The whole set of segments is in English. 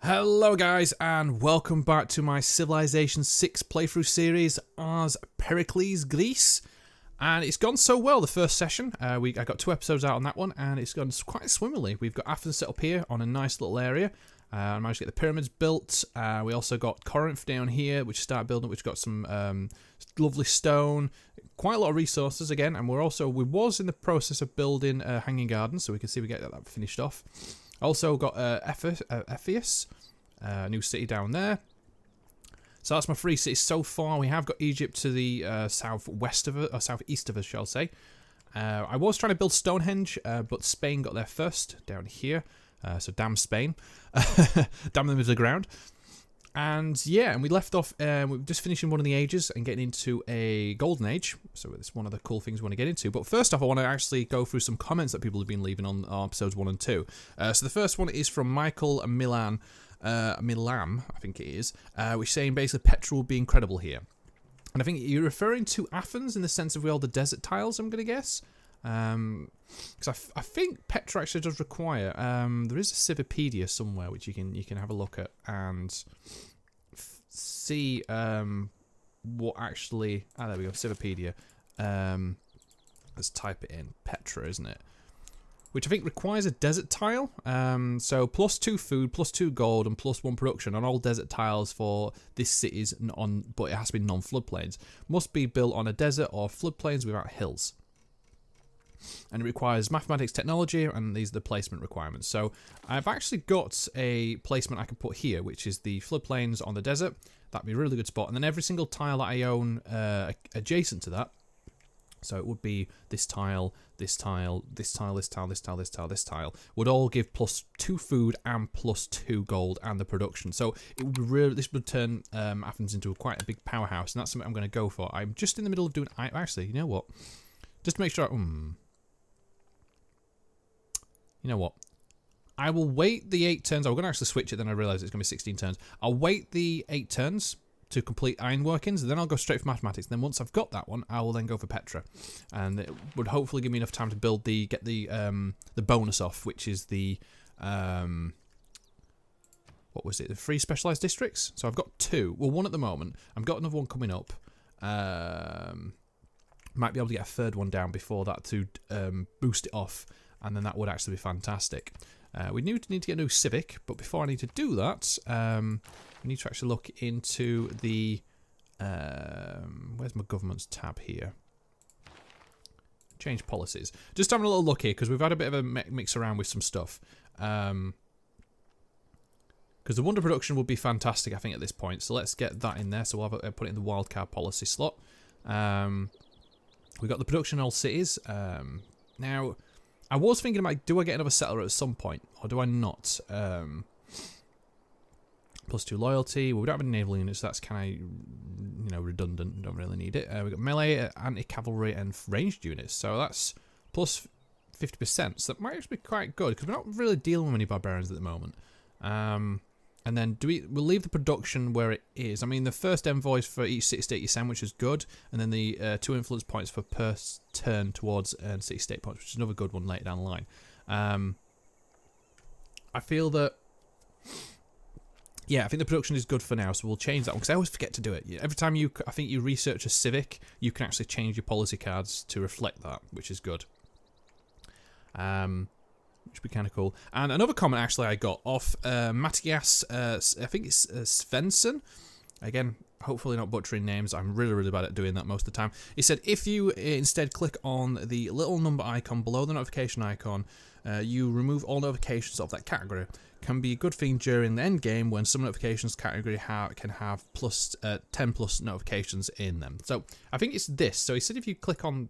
Hello guys and welcome back to my Civilization 6 playthrough series as Pericles, Greece. And it's gone so well the first session. I got 2 episodes out on that one and it's gone quite swimmingly. We've got Athens set up here on a nice little area. I managed to get the pyramids built. We also got Corinth down here, which started building, which got some lovely stone, quite a lot of resources again. And we was in the process of building a hanging garden, so we can see we get that finished off. Also got Ephesus, a new city down there. So that's my 3 cities so far. We have got Egypt to the southwest of it, or southeast of us, shall I say. I was trying to build Stonehenge, but Spain got there first, down here. So damn Spain. Damn them to the ground. And yeah, and we left off, we're just finishing one of the ages and getting into a golden age. So it's one of the cool things we want to get into. But first off, I want to actually go through some comments that people have been leaving on episodes 1 and 2. So the first one is from Michael Milam, I think it is, which is saying basically Petra will be incredible here. And I think you're referring to Athens in the sense of all the desert tiles, I'm going to guess. Because I think Petra actually does require, there is a Civipedia somewhere which you can have a look at and see what actually, there we go, Civipedia. Let's type it in, Petra, isn't it? Which I think requires a desert tile. So +2 food, +2 gold, and +1 production on all desert tiles for this city's but it has to be non-floodplains. Must be built on a desert or floodplains without hills. And it requires mathematics, technology, and these are the placement requirements. So I've actually got a placement I can put here, which is the floodplains on the desert. That'd be a really good spot. And then every single tile that I own adjacent to that. So it would be this tile, this tile, this tile, this tile, this tile, this tile, this tile, would all give +2 food and +2 gold and the production. So it would be really, this would turn Athens into quite a big powerhouse, and that's something I'm going to go for. I'm just in the middle of doing. Actually, you know what? Just to make sure. You know what? I will wait the 8 turns. I was going to actually switch it, then I realised it's going to be 16 turns. I'll wait the 8 turns to complete iron workings, and then I'll go straight for mathematics. And then once I've got that one, I will then go for Petra, and it would hopefully give me enough time to build get the bonus off, which is the what was it? The 3 specialised districts. So I've got 2. Well, 1 at the moment. I've got another one coming up. Might be able to get a 3rd one down before that to boost it off. And then that would actually be fantastic. We need to get a new civic, but before I need to do that, we need to actually look into the... where's my government's tab here? Change policies. Just having a little look here, because we've had a bit of a mix around with some stuff. Because the wonder production would be fantastic, I think, at this point. So let's get that in there. So we'll have put it in the wildcard policy slot. We've got the production in all cities. Now... I was thinking about, do I get another settler at some point, or do I not? +2 loyalty. Well, we don't have any naval units, so that's kind of, redundant. Don't really need it. We've got melee, anti-cavalry, and ranged units, so that's +50%. So that might actually be quite good, because we're not really dealing with any barbarians at the moment. And then we'll leave the production where it is. I mean, the first envoys for each city-state you send, which is good, and then the 2 influence points for per turn towards city-state points, which is another good one later down the line. I feel that, yeah, I think the production is good for now, so we'll change that one, because I always forget to do it. Every time I think you research a civic, you can actually change your policy cards to reflect that, which is good. Which would be kind of cool. And another comment actually I got off Matthias, I think it's Svensson. Again, hopefully not butchering names. I'm really, really bad at doing that most of the time. He said, if you instead click on the little number icon below the notification icon, you remove all notifications of that category. Can be a good thing during the end game when some notifications category can have 10 plus notifications in them. So I think it's this. So he said if you click on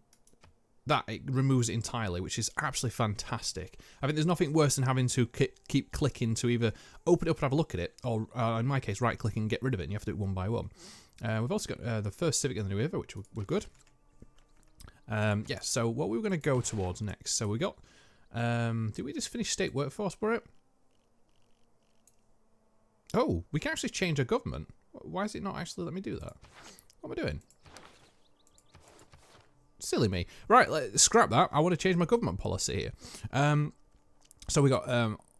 that, it removes it entirely, which is absolutely fantastic. I think there's nothing worse than having to keep clicking to either open it up and have a look at it, or in my case, right click and get rid of it, and you have to do it one by one. We've also got the first civic in the new river, which we're good. Yeah, so what we were going to go towards next. So we got, did we just finish state workforce for it? Oh, we can actually change our government. Why is it not actually let me do that? What am I doing? Silly me. Right, let's scrap that. I want to change my government policy here. So we got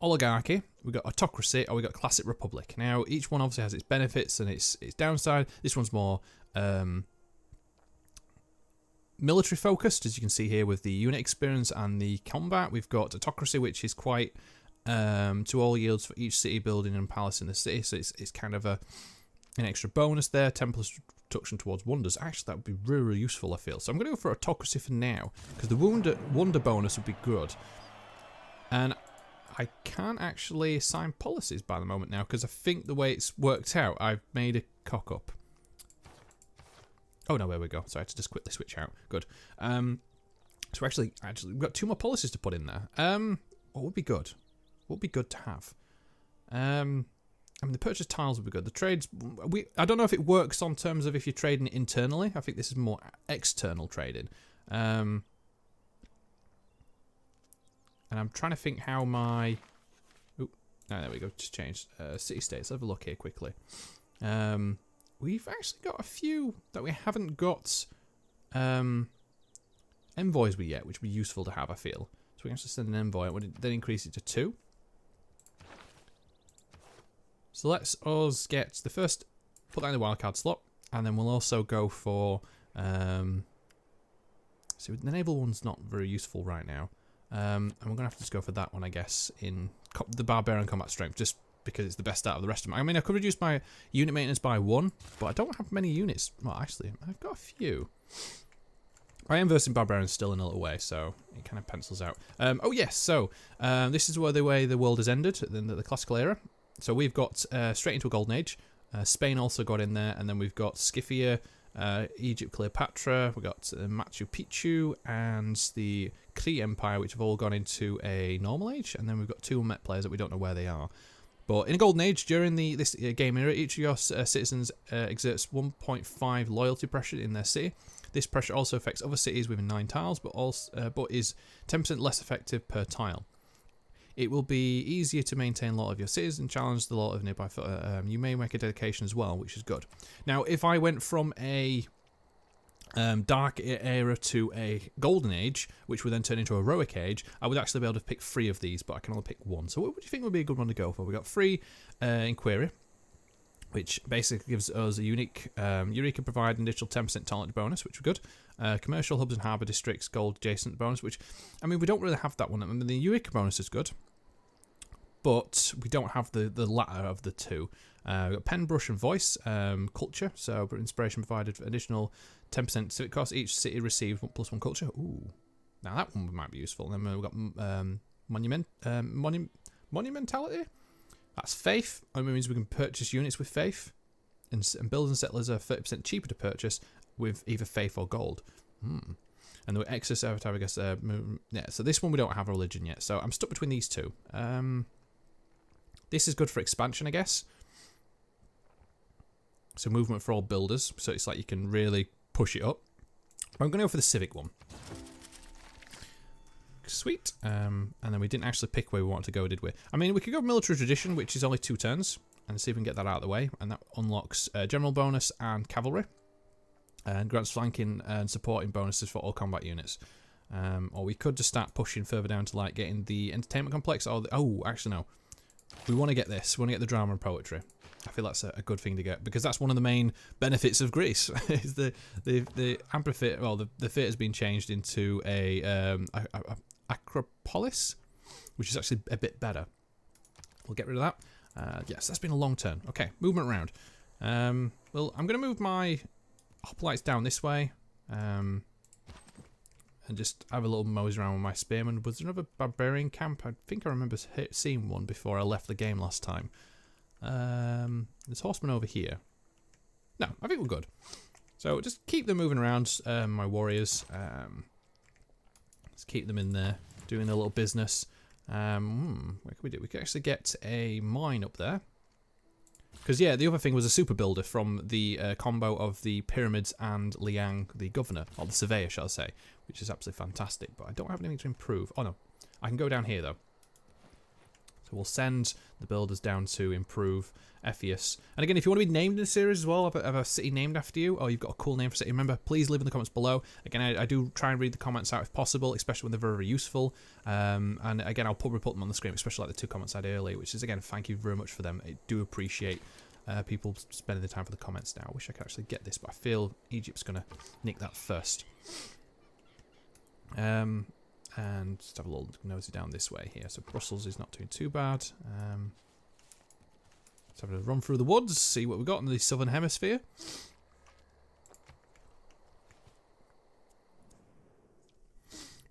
oligarchy, we've got autocracy, or we've got classic republic. Now, each one obviously has its benefits and its downside. This one's more military focused, as you can see here with the unit experience and the combat. We've got autocracy, which is quite to all yields for each city building and palace in the city. So it's kind of an extra bonus there. 10+ reduction towards wonders. Actually, that would be really, really useful, I feel. So I'm going to go for autocracy for now, because the wonder bonus would be good. And I can't actually assign policies by the moment now, because I think the way it's worked out, I've made a cock up. Oh no, there we go. So I had to just quickly switch out. Good. So actually, we've got 2 more policies to put in there. What would be good? What would be good to have? I mean, the purchase tiles would be good. The trades, I don't know if it works on terms of if you're trading it internally. I think this is more external trading. And I'm trying to think how my... Oh, there we go. Just changed. City states. Let's have a look here quickly. We've actually got a few that we haven't got envoys with yet, which would be useful to have, I feel. So we can actually send an envoy and then increase it to 2. So let's us get the first, put that in the wildcard slot, and then we'll also go for, so the naval one's not very useful right now. And we're going to have to just go for that one, I guess, in the barbarian combat strength, just because it's the best out of the rest of them. I mean, I could reduce my unit maintenance by 1, but I don't have many units. Well, actually, I've got a few. I am versing barbarians still in a little way, so it kind of pencils out. Oh yes, so this is where the way the world has ended, the classical era. So we've got straight into a golden age. Spain also got in there, and then we've got Scythia, Egypt, Cleopatra, we've got Machu Picchu, and the Kree Empire, which have all gone into a normal age, and then we've got 2 Met players that we don't know where they are. But in a golden age, during this game era, each of your citizens exerts 1.5 loyalty pressure in their city. This pressure also affects other cities within 9 tiles, but is 10% less effective per tile. It will be easier to maintain a lot of your cities and challenge the lot of nearby. You may make a dedication as well, which is good. Now, if I went from a dark era to a golden age, which would then turn into a heroic age, I would actually be able to pick 3 of these, but I can only pick 1. So what would you think would be a good one to go for? We've got 3 Inquiry, which basically gives us a unique Eureka provide an additional 10% talent bonus, which is good. Commercial hubs and harbour districts gold adjacent bonus, which, I mean, we don't really have that one. I mean, the Eureka bonus is good, but we don't have the latter of the 2. We've got pen, brush, and voice culture. So inspiration provided for additional 10% civic cost. Each city receives +1 culture. Ooh, now that one might be useful. And then we've got monumentality. That's faith. That means we can purchase units with faith, and builders and settlers are 30% cheaper to purchase with either faith or gold. And the excess avatar, I guess. Yeah. So this one we don't have a religion yet. So I'm stuck between these 2. This is good for expansion, I guess. So movement for all builders. So it's like you can really push it up. I'm going to go for the civic one. Sweet. And then we didn't actually pick where we wanted to go, did we? I mean, we could go military tradition, which is only 2 turns, and see if we can get that out of the way. And that unlocks general bonus and cavalry, and grants flanking and supporting bonuses for all combat units. Or we could just start pushing further down to like getting the entertainment complex. Or oh, actually no. We want to get this. We want to get the drama and poetry. I feel that's a good thing to get, because that's one of the main benefits of Greece. Is the amphitheatre? Well, the theatre has been changed into a Acropolis, which is actually a bit better. We'll get rid of that. Yes, that's been a long turn. Okay, movement around. Well, I'm going to move my hoplites down this way, and just have a little mose around with my spearmen. Was there another barbarian camp? I think I remember seeing one before I left the game last time. There's horsemen over here. No, I think we're good. So just keep them moving around, my warriors. Let's keep them in there, doing their little business. What can we do? We could actually get a mine up there. Because, yeah, the other thing was a super builder from the combo of the pyramids and Liang, the governor, or the surveyor, shall I say, which is absolutely fantastic. But I don't have anything to improve. Oh, no. I can go down here, though. So we'll send the builders down to improve Ephesus. And again, if you want to be named in the series as well, have a city named after you, or you've got a cool name for a city, remember, please leave in the comments below. Again, I do try and read the comments out if possible, especially when they're very, very useful. And again, I'll probably put them on the screen, especially like the 2 comments I had earlier, which is, again, thank you very much for them. I do appreciate people spending the time for the comments now. I wish I could actually get this, but I feel Egypt's going to nick that first. And just have a little nosy down this way here. So Brussels is not doing too bad. Let's have a run through the woods, see what we've got in the southern hemisphere.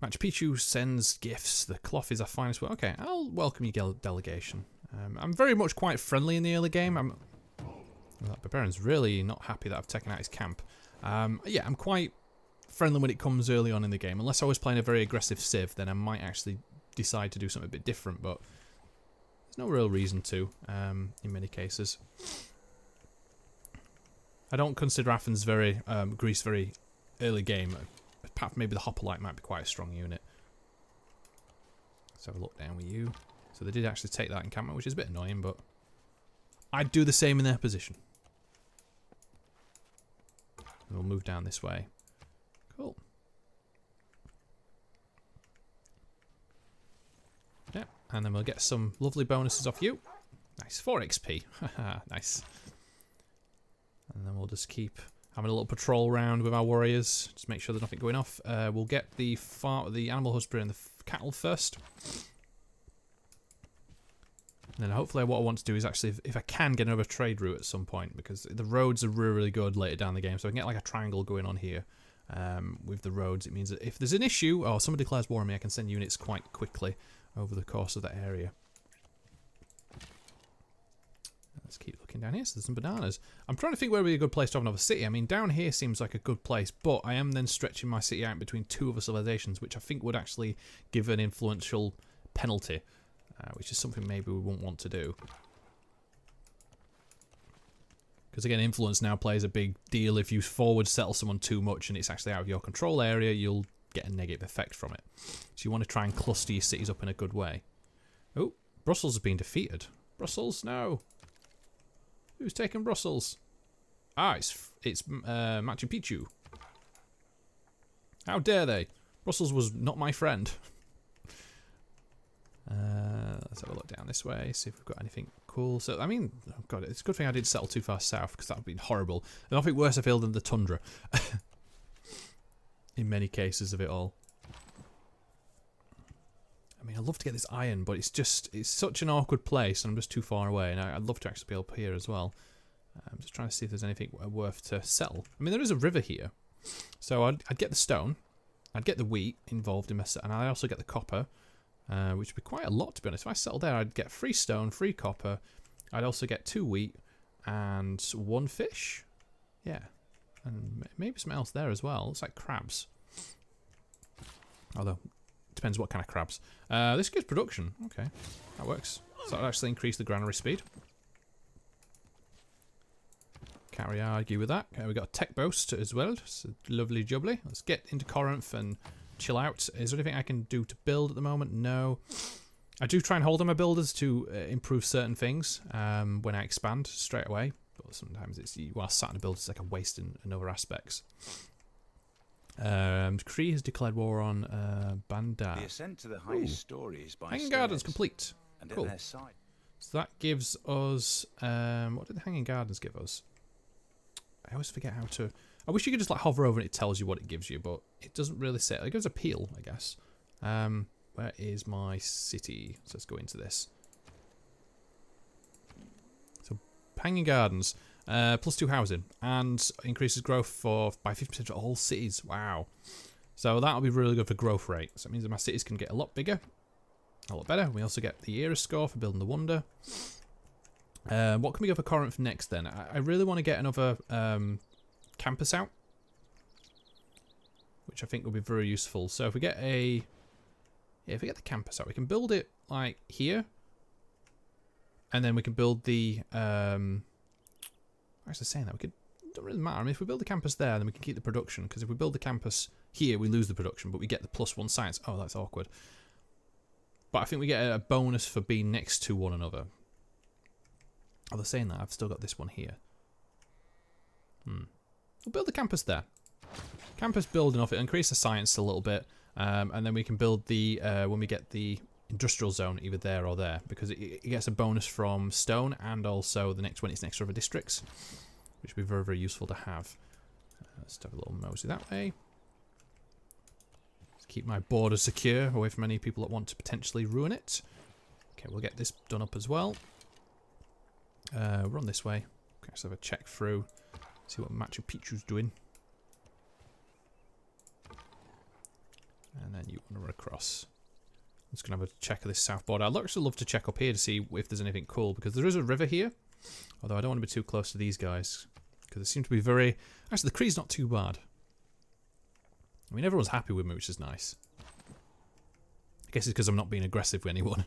Machu Picchu sends gifts. The cloth is our finest work. Okay, I'll welcome your delegation. I'm very much quite friendly in the early game. Well, that barbarian's really not happy that I've taken out his camp. Yeah, I'm quite friendly when it comes early on in the game. Unless I was playing a very aggressive civ, then I might actually decide to do something a bit different, but there's no real reason to, in many cases. I don't consider Athens Greece very early game. Apart from maybe the Hoplite might be quite a strong unit. Let's have a look down with you. So they did actually take that encampment, which is a bit annoying, but I'd do the same in their position. We'll move down this way. Cool. Yeah, and then we'll get some lovely bonuses off you. Nice, 4 XP. Nice. And then we'll just keep having a little patrol round with our warriors. Just make sure there's nothing going off. We'll get the animal husbandry and the cattle first. And then hopefully what I want to do is actually, if I can, get another trade route at some point, because the roads are really, really good later down the game. So I can get like a triangle going on here with the roads. It means that if there's an issue, or someone declares war on me, I can send units quite quickly over the course of that area. Let's keep looking down here. So there's some bananas. I'm trying to think where would be a good place to have another city. I mean, down here seems like a good place, but I am then stretching my city out between 2 other civilizations, which I think would actually give an influential penalty. Which is something maybe we won't want to do. Because again, influence now plays a big deal. If you forward settle someone too much and it's actually out of your control area, you'll get a negative effect from it. So you want to try and cluster your cities up in a good way. Oh, Brussels has been defeated. Brussels? No. Who's taken Brussels? Ah, it's Machu Picchu. How dare they? Brussels was not my friend. Let's have a look down this way, see if we've got anything cool. So, I mean, oh God, it's a good thing I didn't settle too far south, because that would have been horrible. There's nothing worse I feel than the tundra. In many cases of it all. I mean, I'd love to get this iron, but it's such an awkward place, and I'm just too far away, and I'd love to actually be up here as well. I'm just trying to see if there's anything worth to settle. I mean, there is a river here. So I'd get the stone, I'd get the wheat involved in my set, and I'd also get the copper. Which would be quite a lot, to be honest. If I settled there, I'd get 3 stone, 3 copper. I'd also get 2 wheat and 1 fish. Yeah. And maybe something else there as well. Looks like crabs. Although, it depends what kind of crabs. This gives production. Okay, that works. So that'll actually increase the granary speed. Can't argue with that. We've got a tech boost as well. So lovely jubbly. Let's get into Corinth and chill out. Is there anything I can do to build at the moment? No. I do try and hold on my builders to improve certain things when I expand straight away. But sometimes it's, while sat in a build, it's like a waste in other aspects. Cree has declared war on Bandar. The ascent to the highest stories by Hanging Gardens complete. And cool. So that gives us... what did the Hanging Gardens give us? I always forget how to... I wish you could just like hover over and it tells you what it gives you, but it doesn't really say. It gives a peel, I guess. Where is my city? So let's go into this. So, Hanging Gardens. +2 housing. And increases growth by 50% for all cities. Wow. So that'll be really good for growth rate. So it means that my cities can get a lot bigger. A lot better. We also get the era score for building the wonder. What can we go for Corinth next then? I really want to get another... campus out, which I think will be very useful. So if we get if we get the campus out, we can build it like here, and then we can build the actually saying that it don't really matter. I mean, if we build the campus there, then we can keep the production, because if we build the campus here, we lose the production, but we get the +1 science. Oh, that's awkward. But I think we get a bonus for being next to one another. Oh, they're saying that. I've still got this one here. We'll build the campus there. Campus building off it, increase the science a little bit. And then we can build the, when we get the industrial zone, either there or there. Because it gets a bonus from stone and also the next when it's next to other districts. Which would be very, very useful to have. Let's have a little mosey that way. Let's keep my border secure away from any people that want to potentially ruin it. Okay, we'll get this done up as well. Run this way. Okay, let's have a check through. See what Machu Picchu's doing. And then you want to run across. I'm just going to have a check of this south border. I'd actually love to check up here to see if there's anything cool. Because there is a river here. Although I don't want to be too close to these guys. Because they seem to be very... Actually, the Cree's not too bad. I mean, everyone's happy with me, which is nice. I guess it's because I'm not being aggressive with anyone.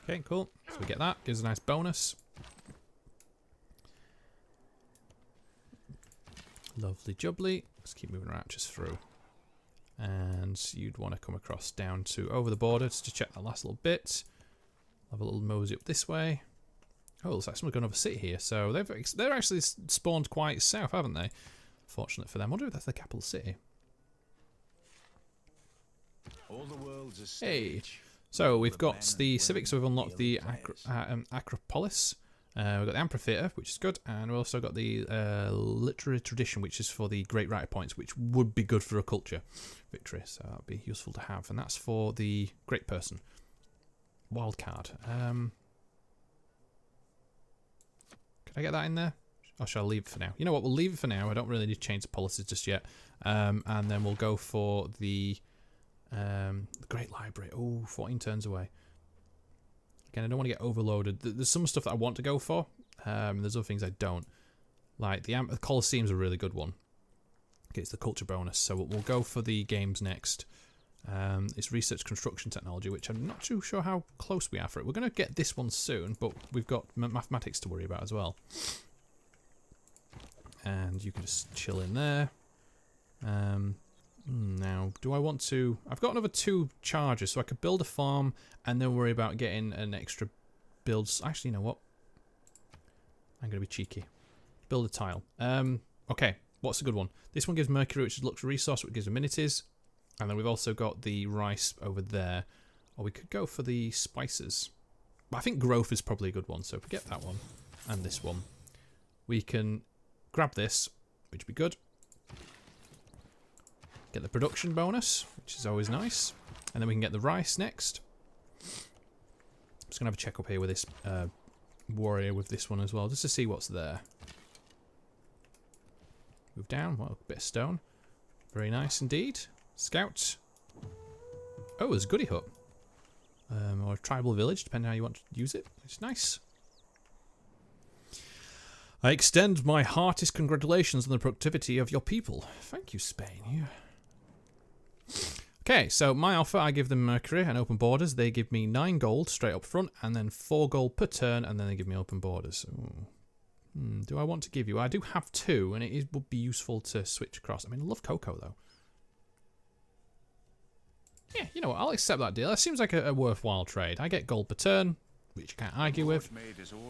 Okay, cool. So we get that. Gives a nice bonus. Lovely jubbly. Let's keep moving our archers through. And you'd want to come across down to over the border just to check that last little bit. Have a little mosey up this way. Oh, looks like someone's gone over city here. So they've actually spawned quite south, haven't they? Fortunate for them. I wonder if that's the capital city. All the world's a Hey. stage. So we've got the civics, so we've unlocked the Acropolis. We've got the amphitheatre, which is good, and we've also got the literary tradition, which is for the great writer points, which would be good for a culture victory, so that would be useful to have. And that's for the great person. Wild card. Can I get that in there? Or shall I leave it for now? You know what, we'll leave it for now. I don't really need to change the policies just yet. And then we'll go for the Great Library. Oh, 14 turns away. Again, I don't want to get overloaded. There's some stuff that I want to go for. There's other things I don't. Like the Colosseum's a really good one. Gets the culture bonus. So we'll go for the games next. It's research construction technology, which I'm not too sure how close we are for it. We're going to get this one soon, but we've got mathematics to worry about as well. And you can just chill in there. Now, do I want to... I've got another 2 charges, so I could build a farm and then worry about getting an extra build. Actually, you know what? I'm going to be cheeky. Build a tile. Okay, what's a good one? This one gives mercury, which is luxury resource, which gives amenities. And then we've also got the rice over there. Or we could go for the spices. But I think growth is probably a good one, so if we get that one and this one, we can grab this, which would be good. Get the production bonus, which is always nice. And then we can get the rice next. I'm just going to have a check up here with this warrior with this one as well, just to see what's there. Move down. Well, a bit of stone. Very nice indeed. Scout. Oh, there's a goodie hut. Or a tribal village, depending on how you want to use it. It's nice. I extend my heartiest congratulations on the productivity of your people. Thank you, Spain. Yeah. Okay, so my offer, I give them mercury and open borders. They give me 9 gold straight up front, and then 4 gold per turn, and then they give me open borders. Do I want to give you? I do have 2, and it would be useful to switch across. I mean, I love cocoa, though. Yeah, you know what? I'll accept that deal. That seems like a worthwhile trade. I get gold per turn, which you can't argue with.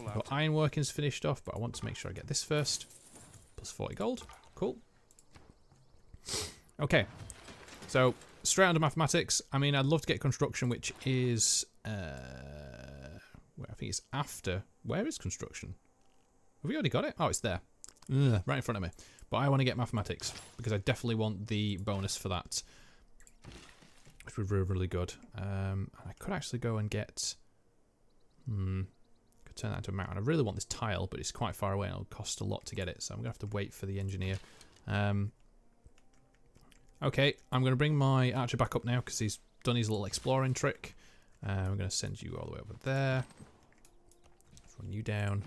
I've got ironworking's finished off, but I want to make sure I get this first. Plus 40 gold. Cool. Okay. So, straight onto mathematics. I mean, I'd love to get construction, which is... I think it's after... Where is construction? Have we already got it? Oh, it's there. Ugh, right in front of me. But I want to get mathematics, because I definitely want the bonus for that. Which would be really, really good. I could actually go and get... Could turn that into a mountain. I really want this tile, but it's quite far away and it'll cost a lot to get it. So I'm going to have to wait for the engineer. Okay, I'm going to bring my archer back up now because he's done his little exploring trick. I'm going to send you all the way over there. Run you down.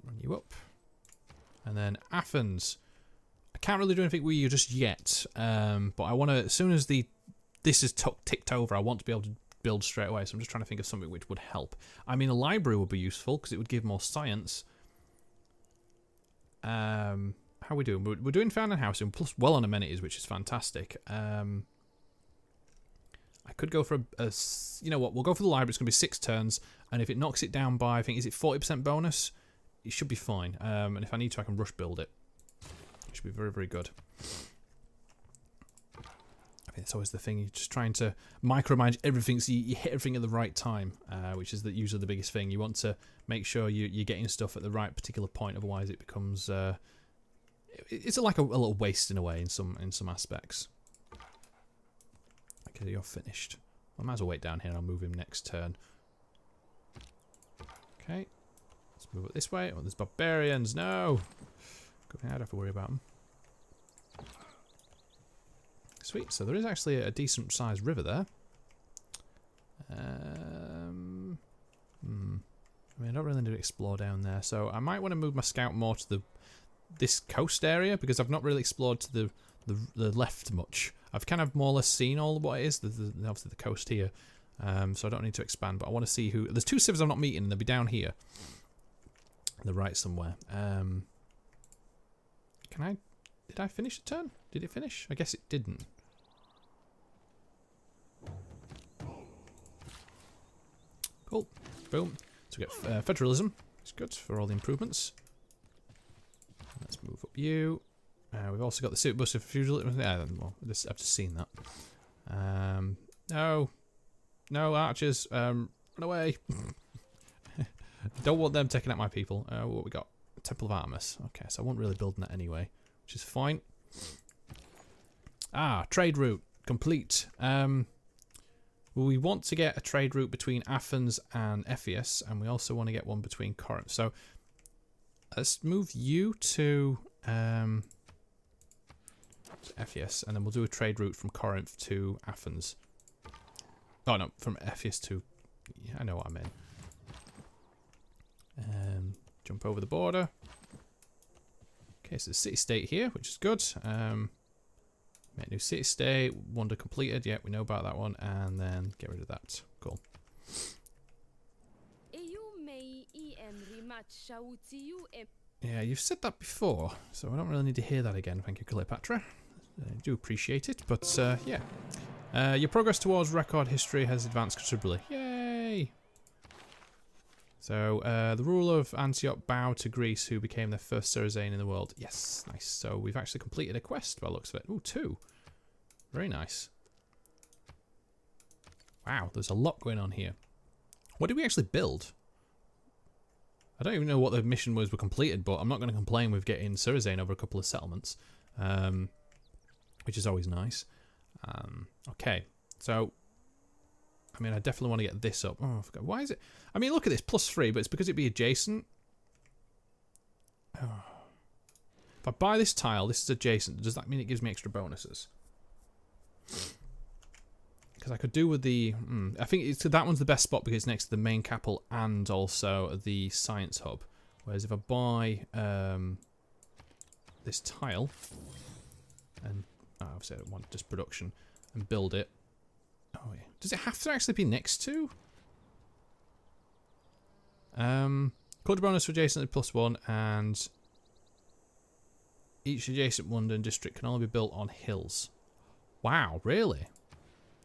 Run you up. And then Athens. I can't really do anything with you just yet. But I want to, as soon as this is ticked over, I want to be able to build straight away. So I'm just trying to think of something which would help. I mean, a library would be useful because it would give more science. How are we doing? We're doing found and housing, plus well on amenities, which is fantastic. I could go for you know what, we'll go for the library. It's going to be 6 turns, and if it knocks it down by, I think, is it 40% bonus? It should be fine. And if I need to, I can rush build it. It should be very, very good. I think it's always the thing. You're just trying to micromanage everything so you hit everything at the right time, which is usually the biggest thing. You want to make sure you're getting stuff at the right particular point, otherwise it becomes... it's like a little waste in a way in some aspects. Okay, you're finished. I might as well wait down here. I'll move him next turn. Okay. Let's move it this way. Oh, there's barbarians. No! Good thing I don't have to worry about them. Sweet. So there is actually a decent sized river there. I mean, I don't really need to explore down there. So I might want to move my scout more to this coast area, because I've not really explored to the left much. I've kind of more or less seen all of what it is. Obviously the coast here. So I don't need to expand, but I want to see who... There's 2 civs I'm not meeting, and they'll be down here. On the right somewhere. Did I finish the turn? Did it finish? I guess it didn't. Cool. Boom. So we get federalism. It's good for all the improvements. Let's move up you. We've also got the super bus of refusal. Yeah, well, I've just seen that. No. No, archers. Run away. Don't want them taking out my people. What we got? Temple of Artemis. Okay, so I won't really build that anyway, which is fine. Trade route. Complete. We want to get a trade route between Athens and Ephesus, and we also want to get one between Corinth. So let's move you to Ephesus, and then we'll do a trade route from Corinth to Athens. Oh no, from Ephesus to... Yeah, I know what I mean. Jump over the border. Okay, so the city-state here, which is good. Make a new city-state. Wonder completed. Yeah, we know about that one. And then get rid of that. Cool. Yeah, you've said that before, so I don't really need to hear that again. Thank you, Cleopatra. I do appreciate it, but yeah. Your progress towards record history has advanced considerably. Yay! So, the ruler of Antioch bowed to Greece, who became the first Cyrazane in the world. Yes, nice. So, we've actually completed a quest by the looks of it. Ooh, 2. Very nice. Wow, there's a lot going on here. What did we actually build? I don't even know what the mission was we completed, but I'm not going to complain with getting Cyrazane over a couple of settlements, which is always nice. Okay, so... I mean, I definitely want to get this up. Oh, I forgot. Why is it... I mean, look at this. +3, but it's because it'd be adjacent. Oh. If I buy this tile, this is adjacent. Does that mean it gives me extra bonuses? Because I could do with the... I think that one's the best spot because it's next to the main capital and also the science hub. Whereas if I buy this tile, and obviously I want just production, and build it, oh yeah. Does it have to actually be next to? Culture bonus for adjacent +1, and each adjacent London district can only be built on hills. Wow, really?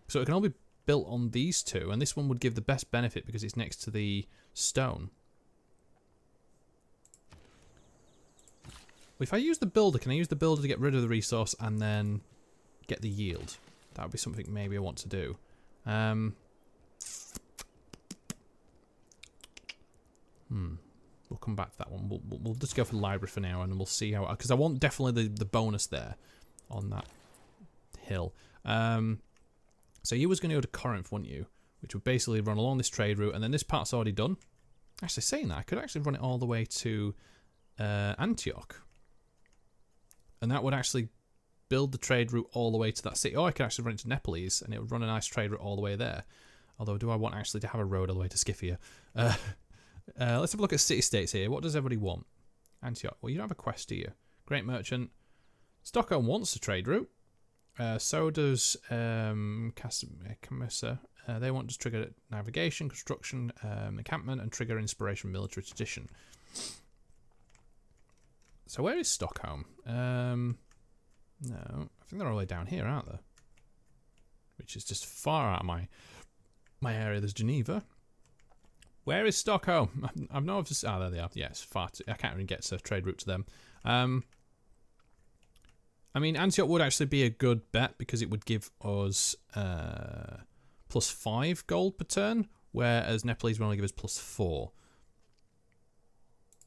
So it can only be built on these 2, and this one would give the best benefit because it's next to the stone. Well, if I use the builder, can I use the builder to get rid of the resource and then get the yield? That would be something maybe I want to do. We'll come back to that one. We'll just go for the library for now, and then we'll see how... Because I want definitely the bonus there on that hill. So you was going to go to Corinth, weren't you? Which would basically run along this trade route, and then this part's already done. Actually, saying that, I could actually run it all the way to Antioch. And that would actually build the trade route all the way to that city. Or I could actually run it to Nepalese, and it would run a nice trade route all the way there. Although, do I want actually to have a road all the way to Scythia? Let's have a look at city-states here. What does everybody want? Antioch. Well, you don't have a quest, do you? Great Merchant. Stockholm wants a trade route. So does Kamisa. They want to trigger navigation, construction, encampment, and trigger inspiration military tradition. So where is Stockholm? No, I think they're all the way down here, aren't they? which is just far out of my area. There's Geneva. Where is Stockholm? I've no obvious. Ah, there they are. Yes, far too, I can't even get a trade route to them. I mean, Antioch would actually be a good bet because it would give us +5 gold per turn, whereas Nepalese will only give us +4.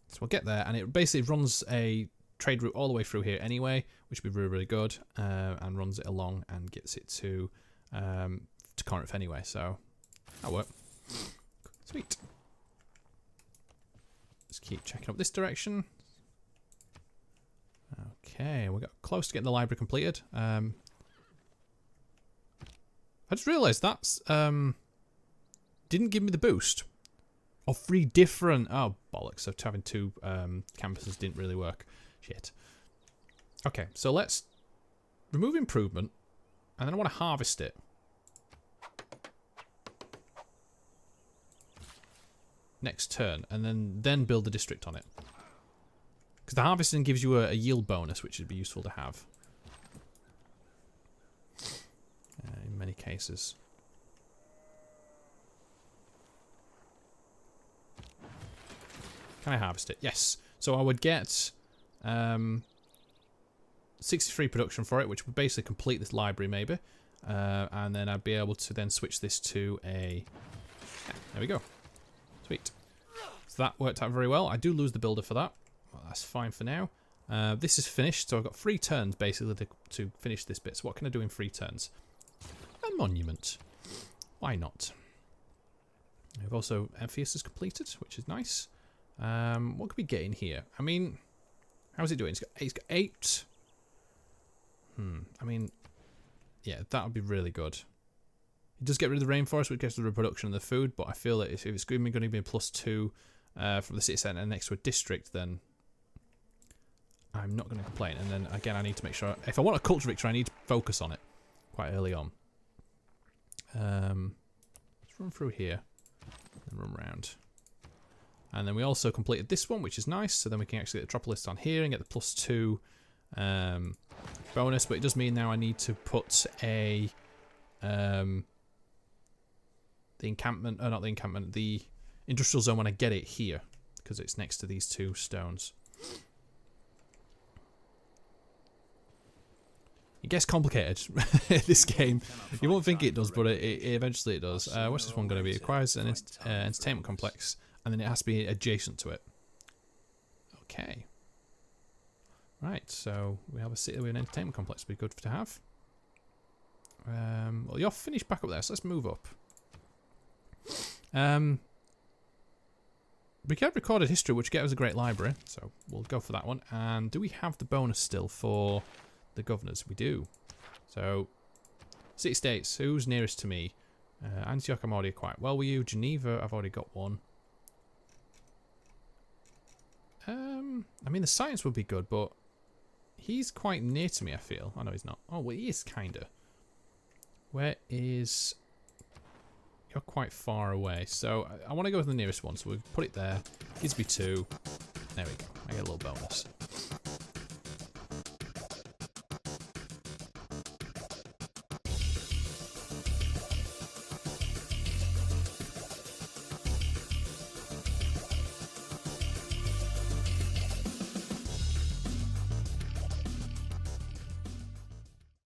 So we'll get there, and it basically runs a trade route all the way through here anyway, which would be really, really good, and runs it along and gets it to Corinth anyway, so that'll work. Sweet. Let's keep checking up this direction. Okay, we got close to getting the library completed. I just realised that's didn't give me the boost of 3 different. Oh bollocks! So having 2 campuses didn't really work. Shit. Okay, so let's remove improvement, and then I want to harvest it. Next turn, and then build the district on it. Because the harvesting gives you a yield bonus, which would be useful to have. In many cases. Can I harvest it? Yes. So I would get 63 production for it, which would basically complete this library maybe. And then I'd be able to then switch this to a... Yeah, there we go. Sweet. So that worked out very well. I do lose the builder for that. Well, that's fine for now. This is finished, so I've got 3 turns basically to finish this bit. So what can I do in 3 turns? A monument. Why not? We've also Amphius is completed, which is nice. What could we get in here? I mean, how's it doing? It's got 8. I mean, yeah, that would be really good. It does get rid of the rainforest, which gets the reproduction of the food, but I feel that if it's going to be a +2 from the city centre next to a district, then I'm not going to complain. And then again, I need to make sure, if I want a culture victory, I need to focus on it quite early on. Let's run through here and run around. And then we also completed this one, which is nice. So then we can actually get the Tropolis on here and get the +2 bonus. But it does mean now I need to put a the encampment, not the encampment, the industrial zone when I get it here, because it's next to these 2 stones. It gets complicated, this game. You won't think it does, but eventually it does. What's this one going to be? It requires an entertainment complex, and then it has to be adjacent to it. Okay. Right, so we have a city with an entertainment complex. Would be good to have. Well, you're finished back up there, so let's move up. We get recorded history, which gets us a great library, so we'll go for that one. And do we have the bonus still for the governors? We do. So, city states, who's nearest to me? Antioch, I'm already quite well with you. Geneva, I've already got one. I mean, the science would be good, but he's quite near to me, I feel. Oh, no, he's not. Oh, well, he is, kinda. Where is... You're quite far away, so I want to go with the nearest one, so we've put it there. Gives me 2. There we go. I get a little bonus.